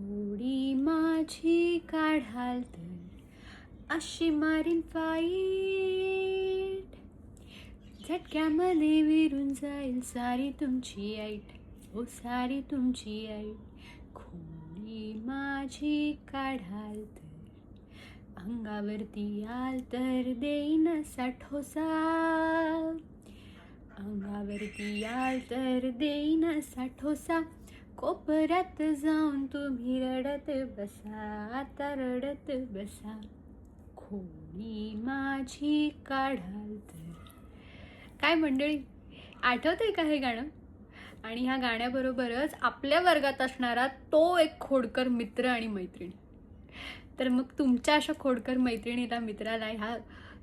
खोडी माझी काढाल तर अशी मारीन फाईट, झटक्यामध्ये विरून जाईल सारी तुमची ऐट, हो सारी तुमची ऐट. खोडी माझी काढाल तर अंगावरती याल तर देईन असा ठोसा, अंगावरती याल तर देईन असा ठोसा. कोपऱ्यात जाऊन तुम्ही रडत बसा, आता रडत बसा. खोडी माझी काढाल तर. काय मंडळी, आठवतंय का हे गाणं? आणि ह्या गाण्याबरोबरच आपल्या वर्गात असणारा तो एक खोडकर मित्र आणि मैत्रिणी. तर मग तुमच्या अशा खोडकर मैत्रिणीला, मित्राला ह्या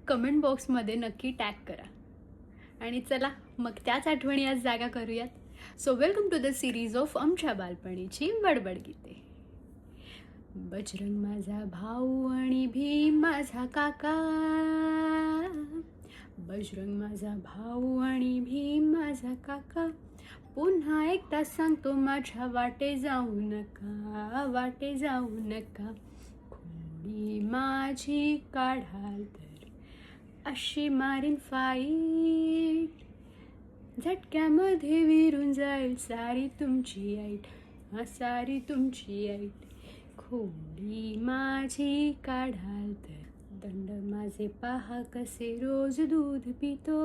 कमेंट बॉक्समध्ये नक्की टॅग करा. आणि चला मग त्याच आठवणी आज जागा करूयात. So welcome to the series of आमच्या बालपणीची बडबड गीते. बजरंग माझा भाऊ आणि भीम माझा काका, बजरंग माझा भाऊ आणि भीम माझा काका. पुन्हा एकदा सांगतो माझ्या वाटे जाऊ नका, वाटे जाऊ नका. खोडी माझी काढाल तर अशी मारीन फाईट, झटक्यामध्ये विरून जाईल सारी तुमची ऐट, सारी तुमची ऐट. खोडी माझी काढाल तर. दंड माझे पहा कसे रोज दूध पितो,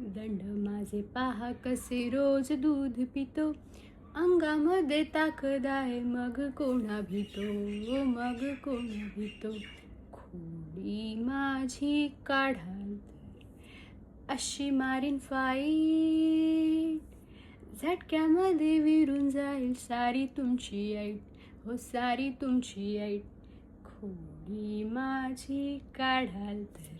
दंड माझे पहा कसे रोज दूध पितो. अंगामध्ये ताकद आहे मग कोणा भीतो, मग कोणा भीतो. खोडी माझी काढाल तर अशी मारीन फाईट, झटक्यामध्ये विरून जाईल सारी तुमची ऐट, हो सारी तुमची ऐट. खोडी माझी काढाल तर.